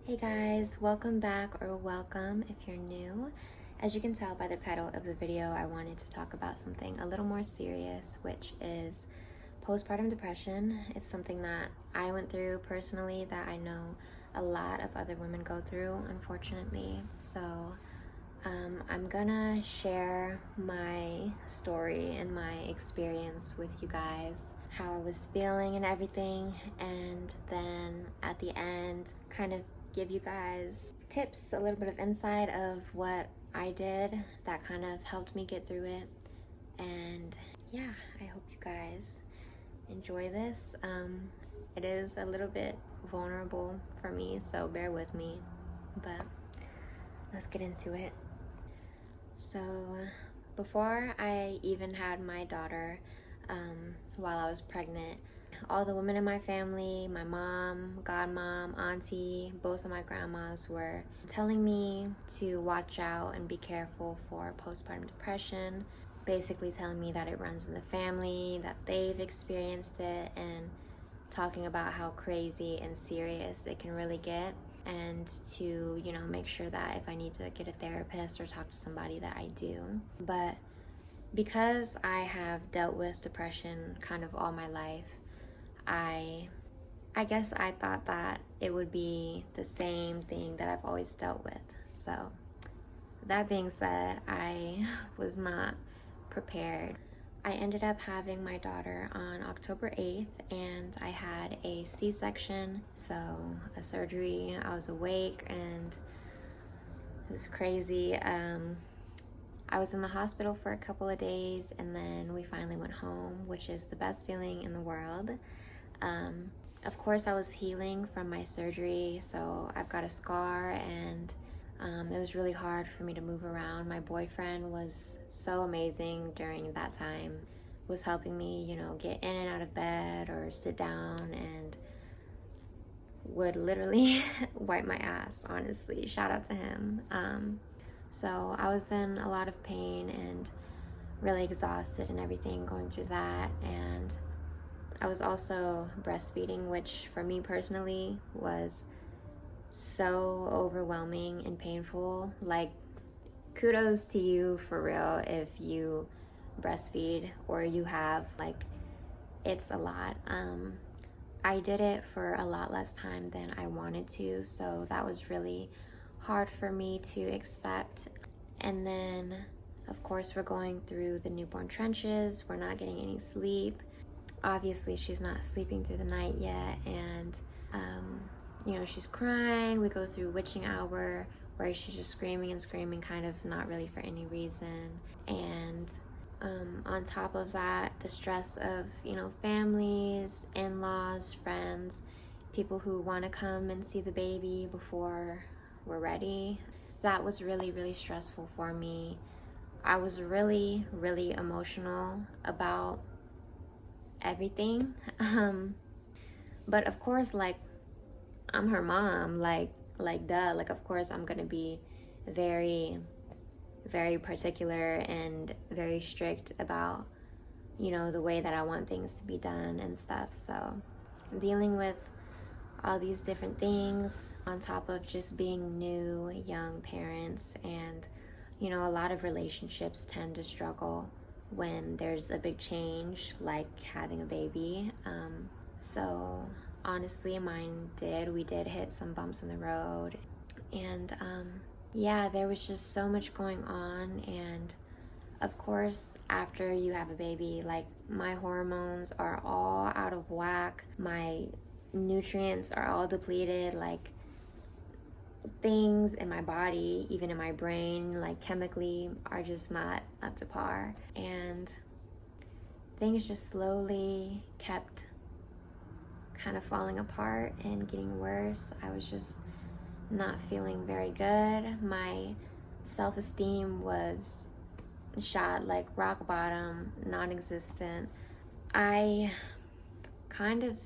Hey guys, welcome back or welcome if you're new. As you can tell by the title of the video, I wanted to talk about something a little more serious, which is postpartum depression. It's something that I went through personally, that I know a lot of other women go through, unfortunately. So I'm gonna share my story and my experience with you guys, how I was feeling and everything, and then at the end kind of give you guys tips, a little bit of insight of what I did that kind of helped me get through it. And yeah, I hope you guys enjoy this. It is a little bit vulnerable for me, so bear with me, but let's get into it. So before I even had my daughter, while I was pregnant, all the women in my family, my mom, godmom, auntie, both of my grandmas were telling me to watch out and be careful for postpartum depression, basically telling me that it runs in the family, that they've experienced it, and talking about how crazy and serious it can really get, and to, make sure that if I need to get a therapist or talk to somebody, that I do. But because I have dealt with depression kind of all my life, I guess I thought that it would be the same thing that I've always dealt with. So that being said, I was not prepared. I ended up having my daughter on October 8th, and I had a C-section, so a surgery. I was awake and it was crazy. I was in the hospital for a couple of days, and then we finally went home, which is the best feeling in the world. Of course, I was healing from my surgery, so I've got a scar, and it was really hard for me to move around. My boyfriend was so amazing during that time, was helping me, get in and out of bed or sit down, and would literally wipe my ass, honestly. Shout out to him. So I was in a lot of pain and really exhausted and everything going through that, and I was also breastfeeding, which for me personally was so overwhelming and painful. Like, kudos to you for real if you breastfeed or you have, like, it's a lot. I did it for a lot less time than I wanted to, so that was really hard for me to accept. And then, of course, we're going through the newborn trenches. We're not getting any sleep. Obviously, she's not sleeping through the night yet, and she's crying. We go through witching hour, where she's just screaming and screaming, kind of not really for any reason. And on top of that, the stress of families, in-laws, friends, people who want to come and see the baby before we're ready. That was really, really stressful for me. I was really, really emotional about everything. But of course, like, I'm her mom, like duh, like, of course I'm gonna be very, very particular and very strict about the way that I want things to be done and stuff. So dealing with all these different things on top of just being new young parents, and a lot of relationships tend to struggle when there's a big change like having a baby. So honestly, mine did. We did hit some bumps in the road, and yeah, there was just so much going on. And of course, after you have a baby, like, my hormones are all out of whack, my nutrients are all depleted, like, things in my body, even in my brain, like chemically, are just not up to par. And things just slowly kept kind of falling apart and getting worse. I was just not feeling very good. My self-esteem was shot, like rock bottom, non-existent. I kind of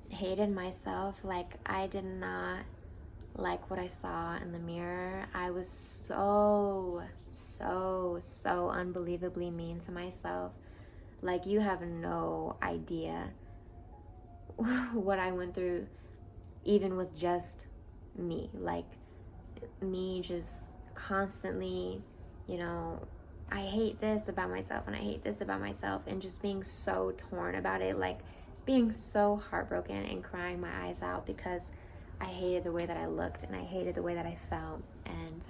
hated myself. Like, I did not like what I saw in the mirror. I was so unbelievably mean to myself. Like, you have no idea what I went through, even with just me, like me just constantly, you know, I hate this about myself and I hate this about myself, and just being so torn about it, like being so heartbroken and crying my eyes out because I hated the way that I looked and I hated the way that I felt. And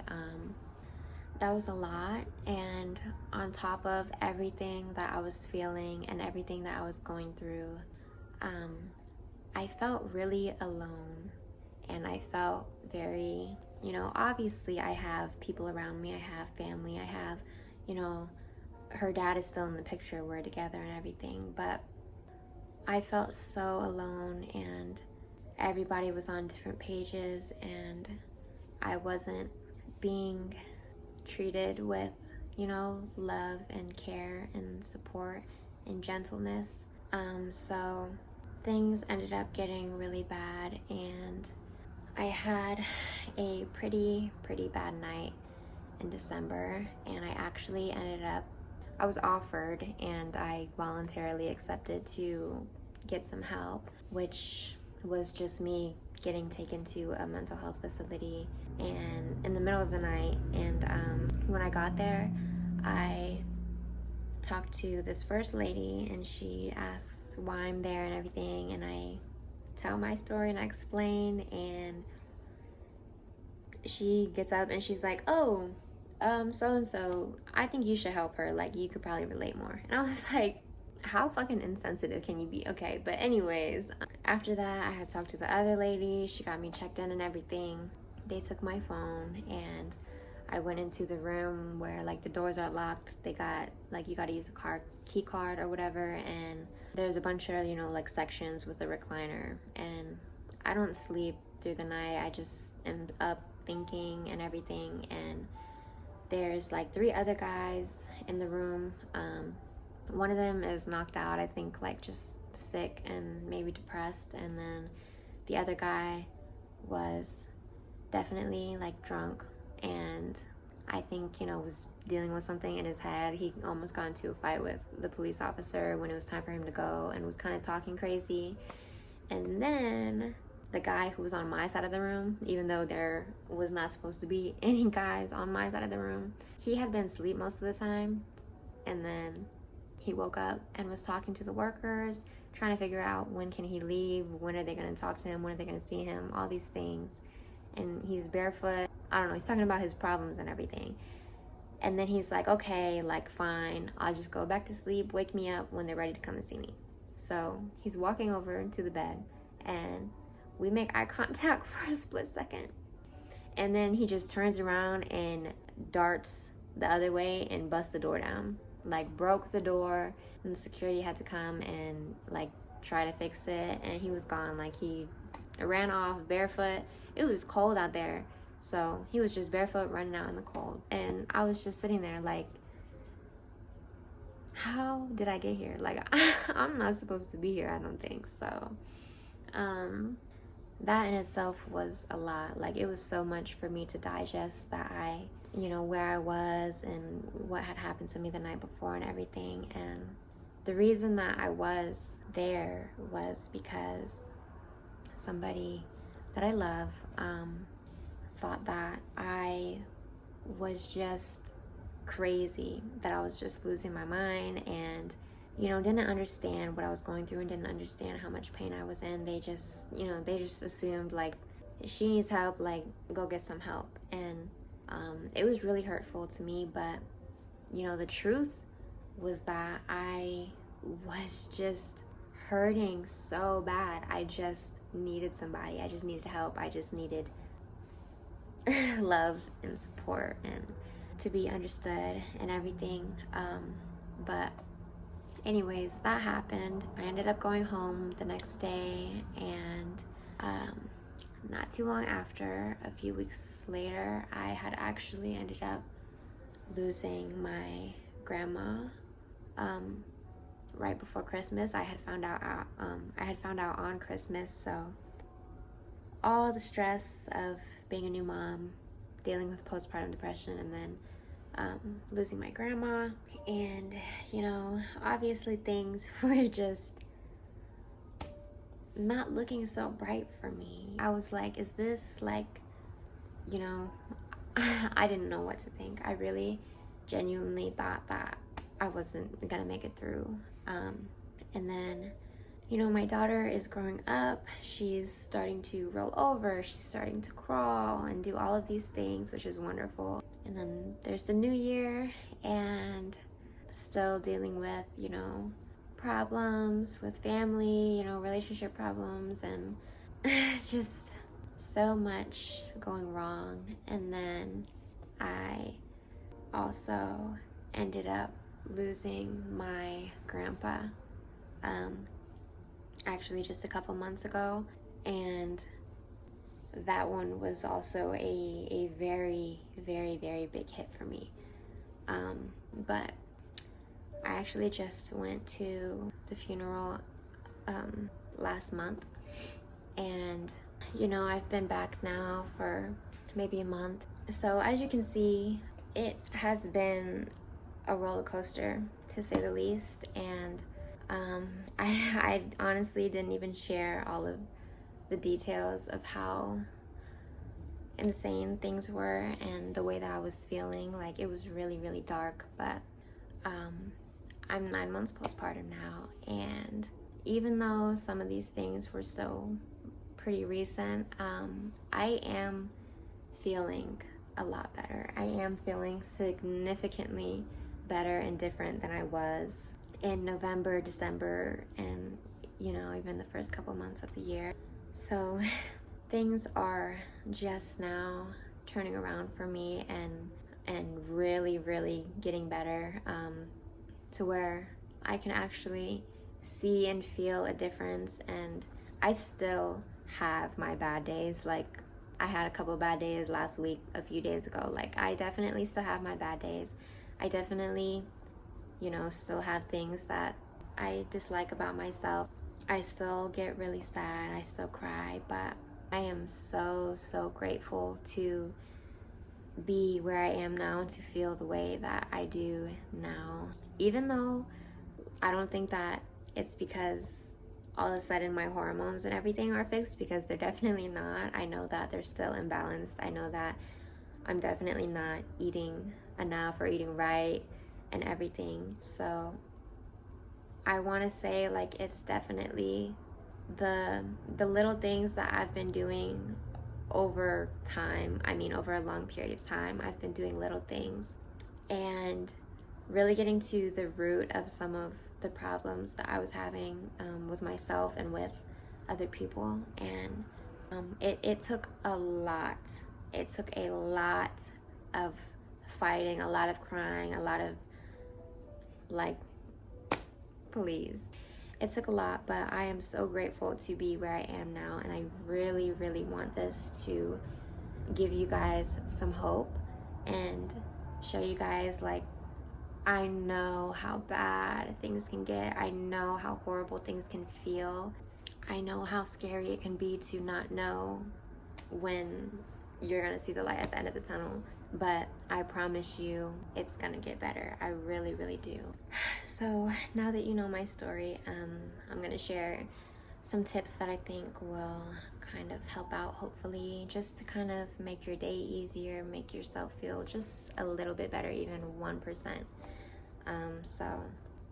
that was a lot. And on top of everything that I was feeling and everything that I was going through, I felt really alone. And I felt very, you know, obviously I have people around me, I have family, I have, you know, her dad is still in the picture, we're together and everything, but I felt so alone, and everybody was on different pages, and I wasn't being treated with, you know, love and care and support and gentleness. So things ended up getting really bad, and I had a pretty bad night in December, and I actually I was offered and I voluntarily accepted to get some help, which was just me getting taken to a mental health facility and in the middle of the night. And when I got there, I talked to this first lady, and she asks why I'm there and everything, and I tell my story and I explain, and she gets up and she's like, oh, so and so, I think you should help her, like you could probably relate more. And I was like, how fucking insensitive can you be? Okay, but anyways, after that I had talked to the other lady, she got me checked in and everything. They took my phone and I went into the room where like the doors are locked. They got like, you got to use a key card or whatever, and there's a bunch of, you know, like sections with a recliner, and I don't sleep through the night. I just am up thinking and everything, and there's like 3 other guys in the room. One of them is knocked out, I think, like just sick and maybe depressed, and then the other guy was definitely like drunk, and I think, you know, was dealing with something in his head. He almost got into a fight with the police officer when it was time for him to go, and was kind of talking crazy. And then the guy who was on my side of the room, even though there was not supposed to be any guys on my side of the room, he had been asleep most of the time, and then he woke up and was talking to the workers, trying to figure out when can he leave, when are they going to talk to him, when are they going to see him, all these things. And he's barefoot, I don't know, he's talking about his problems and everything. And then he's like, okay, like fine, I'll just go back to sleep, wake me up when they're ready to come and see me. So he's walking over to the bed, and we make eye contact for a split second, and then he just turns around and darts the other way and busts the door down, like broke the door, and the security had to come and like try to fix it, and he was gone. Like he ran off barefoot. It was cold out there, so he was just barefoot running out in the cold, and I was just sitting there like, how did I get here? Like I'm not supposed to be here, I don't think so. That in itself was a lot. Like it was so much for me to digest, that I, you know, where I was and what had happened to me the night before and everything. And the reason that I was there was because somebody that I love thought that I was just crazy, that I was just losing my mind, and you know, didn't understand what I was going through and didn't understand how much pain I was in. They just, you know, they just assumed like, she needs help, like go get some help. And it was really hurtful to me. But you know, the truth was that I was just hurting so bad. I just needed somebody. I just needed help. I just needed love and support and to be understood and everything. But anyways, that happened. I ended up going home the next day, and not too long after, a few weeks later, I had actually ended up losing my grandma. Right before Christmas, I had found out on Christmas. So all the stress of being a new mom, dealing with postpartum depression, and then losing my grandma, and you know, obviously things were just not looking so bright for me. I was like, is this like, you know, I didn't know what to think. I really genuinely thought that I wasn't gonna make it through. And then, you know, my daughter is growing up. She's starting to roll over. She's starting to crawl and do all of these things, which is wonderful. And then there's the new year, and still dealing with, you know, problems with family, you know, relationship problems, and just so much going wrong. And then I also ended up losing my grandpa, actually just a couple months ago, and that one was also a very, very, very big hit for me. But I actually just went to the funeral last month, and you know, I've been back now for maybe a month. So as you can see, it has been a roller coaster, to say the least. And I honestly didn't even share all of the details of how insane things were and the way that I was feeling. Like, it was really, really dark. But I'm 9 months postpartum now, and even though some of these things were still pretty recent, I am feeling a lot better. I am feeling significantly better and different than I was in November, December, and, you know, even the first couple months of the year. So things are just now turning around for me, and really, really getting better, to where I can actually see and feel a difference. And I still have my bad days. Like, I had a couple bad days last week, a few days ago. Like, I definitely still have my bad days. I definitely, you know, still have things that I dislike about myself. I still get really sad. I still cry. But I am so, so grateful to be where I am now and to feel the way that I do now. Even though I don't think that it's because all of a sudden my hormones and everything are fixed, because they're definitely not. I know that they're still imbalanced. I know that I'm definitely not eating enough or eating right and everything. So I want to say, like, it's definitely the little things that I've been doing over time. I mean, over a long period of time, I've been doing little things and really getting to the root of some of the problems that I was having with myself and with other people. And it took a lot. It took a lot of fighting, a lot of crying, a lot of, like, please. It took a lot, but I am so grateful to be where I am now, and I really, really want this to give you guys some hope and show you guys, like, I know how bad things can get. I know how horrible things can feel. I know how scary it can be to not know when you're gonna see the light at the end of the tunnel. But I promise you, it's gonna get better. I really, really do. So now that you know my story, I'm gonna share some tips that I think will kind of help out, hopefully, just to kind of make your day easier, make yourself feel just a little bit better, even 1%. So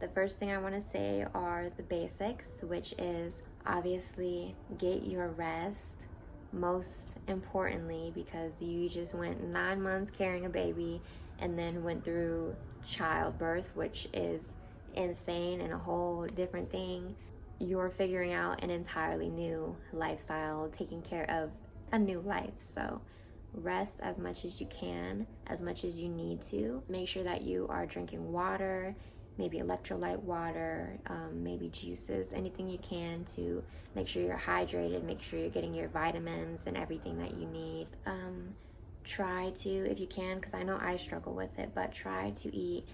the first thing I want to say are the basics, which is obviously get your rest. Most importantly, because you just went 9 months carrying a baby and then went through childbirth, which is insane and a whole different thing. You're figuring out an entirely new lifestyle, taking care of a new life. So rest as much as you can, as much as you need to. Make sure that you are drinking water, maybe electrolyte water, maybe juices, anything you can to make sure you're hydrated, make sure you're getting your vitamins and everything that you need. Try to, if you can, because I know I struggle with it, but try to eat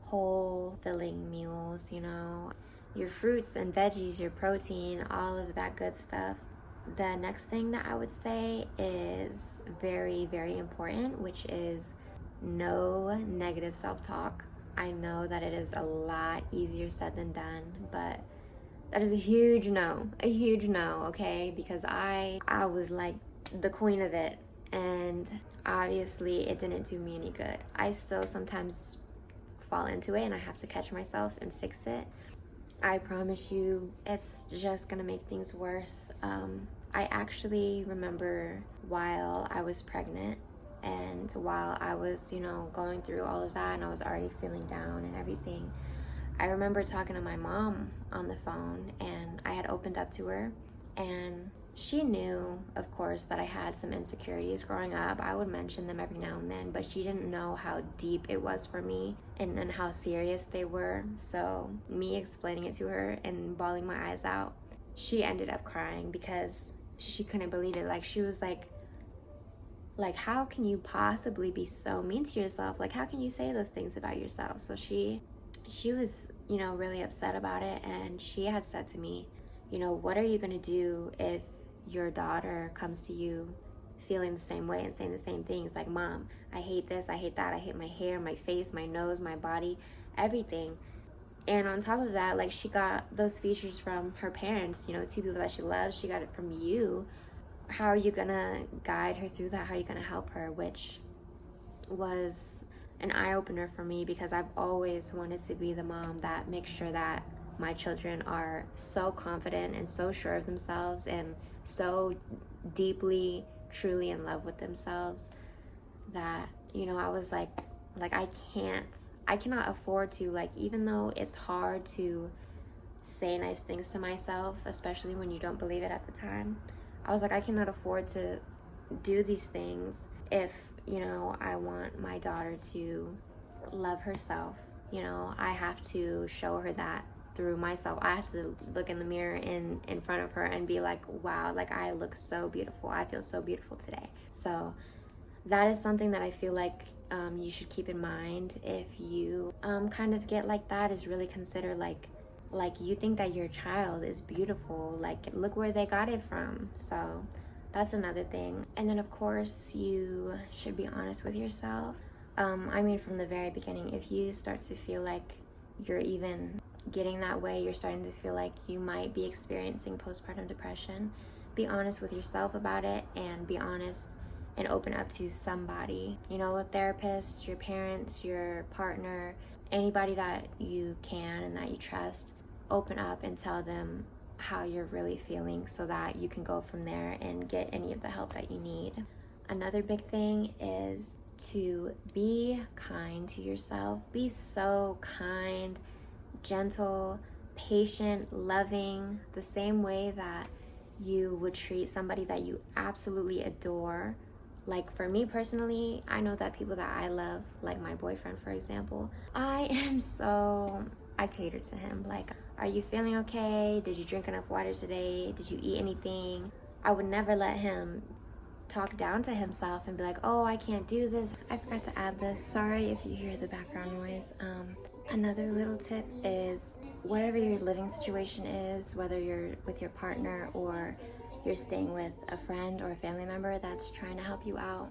whole, filling meals, you know, your fruits and veggies, your protein, all of that good stuff. The next thing that I would say is very, very important, which is no negative self-talk. I know that it is a lot easier said than done, but That is a huge no, okay? Because I was like the queen of it, and obviously it didn't do me any good. I still sometimes fall into it and I have to catch myself and fix it. I promise you, it's just gonna make things worse. I actually remember while I was pregnant and while I was, going through all of that and I was already feeling down and everything, I remember talking to my mom on the phone, and I had opened up to her, and she knew, of course, that I had some insecurities growing up. I would mention them every now and then, but she didn't know how deep it was for me and how serious they were. So me explaining it to her and bawling my eyes out, she ended up crying because she couldn't believe it. Like, she was like, how can you possibly be so mean to yourself? Like, how can you say those things about yourself? So she was, really upset about it, and she had said to me, what are you going to do if your daughter comes to you feeling the same way and saying the same things? Like, Mom, I hate this, I hate that, I hate my hair, my face, my nose, my body, everything. And on top of that, like, she got those features from her parents, two people that she loves. She got it from you. How are you going to guide her through that? How are you going to help her? Which was an eye-opener for me, because I've always wanted to be the mom that makes sure that my children are so confident and so sure of themselves and so deeply, truly in love with themselves that, I was like I cannot afford to, like, even though it's hard to say nice things to myself, especially when you don't believe it at the time, I was like, I cannot afford to do these things if I want my daughter to love herself. I have to show her that through myself. I have to look in the mirror in front of her and be like, wow, like, I look so beautiful. I feel so beautiful today. So that is something that I feel like you should keep in mind if you kind of get like that, is really consider like you think that your child is beautiful, like, look where they got it from. So that's another thing. And then, of course, you should be honest with yourself. From the very beginning, if you start to feel like you're even getting that way, you're starting to feel like you might be experiencing postpartum depression, be honest with yourself about it, and be honest and open up to somebody, a therapist, your parents, your partner, anybody that you can and that you trust. Open up and tell them how you're really feeling so that you can go from there and get any of the help that you need. Another big thing is to be kind to yourself. Be so kind, gentle, patient, loving, the same way that you would treat somebody that you absolutely adore. Like, for me personally, I know that people that I love, like my boyfriend, for example, I cater to him. Like, are you feeling okay? Did you drink enough water today? Did you eat anything? I would never let him talk down to himself and be like, oh, I can't do this. I forgot to add this. Sorry if you hear the background noise. Another little tip is, whatever your living situation is, whether you're with your partner or you're staying with a friend or a family member that's trying to help you out,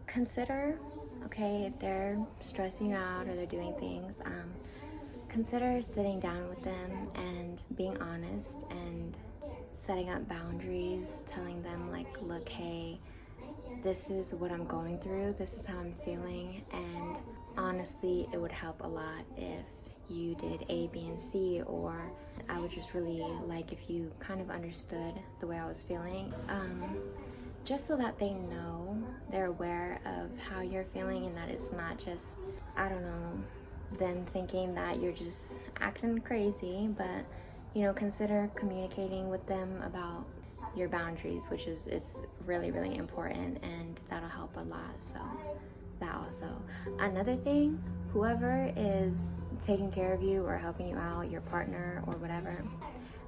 consider, okay, if they're stressing you out or they're doing things, consider sitting down with them and being honest and setting up boundaries, telling them, like, look, hey, this is what I'm going through, this is how I'm feeling, and honestly, it would help a lot if you did A, B, and C, or I would just really like if you kind of understood the way I was feeling, just so that they know, they're aware of how you're feeling, and that it's not just, I don't know, them thinking that you're just acting crazy, but consider communicating with them about your boundaries, which is, it's really, really important, and that'll help a lot. So that also. Another thing, whoever is taking care of you or helping you out, your partner or whatever,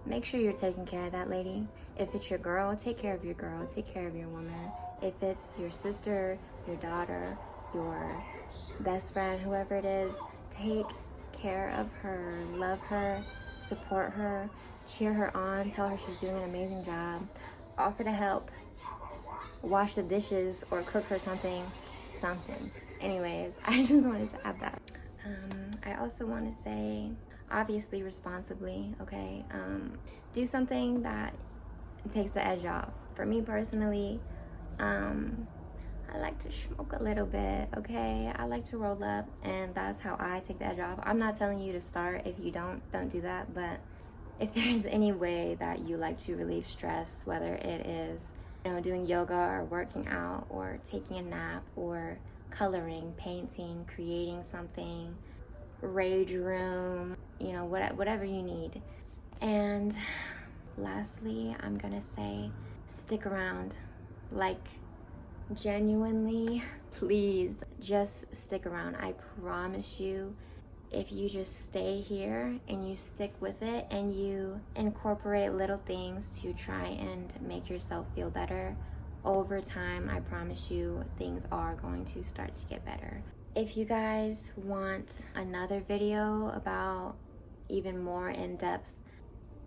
make sure you're taking care of that lady. If it's your girl, take care of your girl, take care of your woman. If it's your sister, your daughter, your best friend, whoever it is, take care of her, love her, support her, cheer her on, tell her she's doing an amazing job, offer to help wash the dishes or cook her something. Anyways, I just wanted to add that. I also want to say, obviously responsibly, okay? Do something that takes the edge off. For me personally, I like to smoke a little bit, okay? I like to roll up, and that's how I take the edge off. I'm not telling you to start. If you don't do that. But if there's any way that you like to relieve stress, whether it is, you know, doing yoga or working out or taking a nap or coloring, painting, creating something, rage room, you know, whatever you need. And lastly, I'm gonna say, stick around. Like, genuinely, please just stick around. I promise you, if you just stay here and you stick with it and you incorporate little things to try and make yourself feel better, over time, I promise you, things are going to start to get better. If you guys want another video about even more in-depth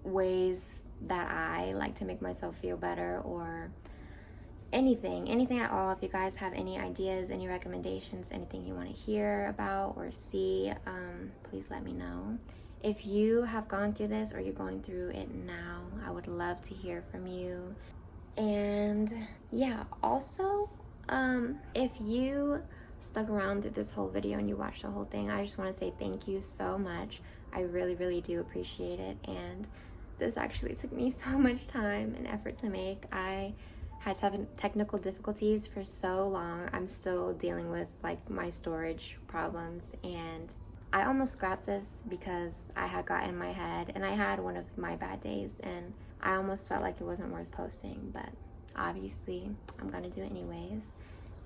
ways that I like to make myself feel better, or anything at all, if you guys have any ideas, any recommendations, anything you want to hear about or see, please let me know. If you have gone through this or you're going through it now, I would love to hear from you. And yeah, also, if you stuck around through this whole video and you watched the whole thing, I just want to say thank you so much. I really do appreciate it. And this actually took me so much time and effort to make. I had technical difficulties for so long. I'm still dealing with like my storage problems, and I almost scrapped this because I had got in my head, and I had one of my bad days, and I almost felt like it wasn't worth posting, but obviously I'm gonna do it anyways.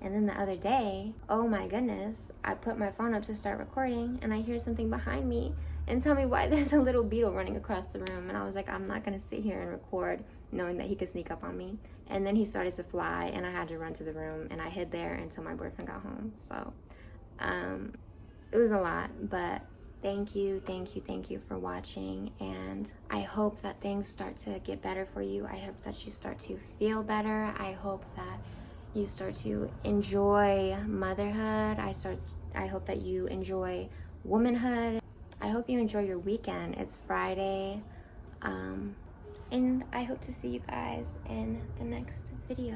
And then the other day, oh my goodness, I put my phone up to start recording and I hear something behind me and tell me why there's a little beetle running across the room. And I was like, I'm not gonna sit here and record knowing that he could sneak up on me. And then he started to fly and I had to run to the room, and I hid there until my boyfriend got home. So it was a lot, but thank you for watching, and I hope that things start to get better for you. I hope that you start to feel better. I hope that you start to enjoy motherhood. I hope that you enjoy womanhood. I hope you enjoy your weekend. It's Friday. And I hope to see you guys in the next video.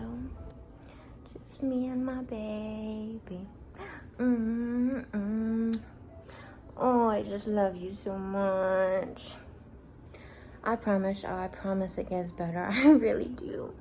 Just me and my baby. Oh, I just love you so much. I promise it gets better. I really do.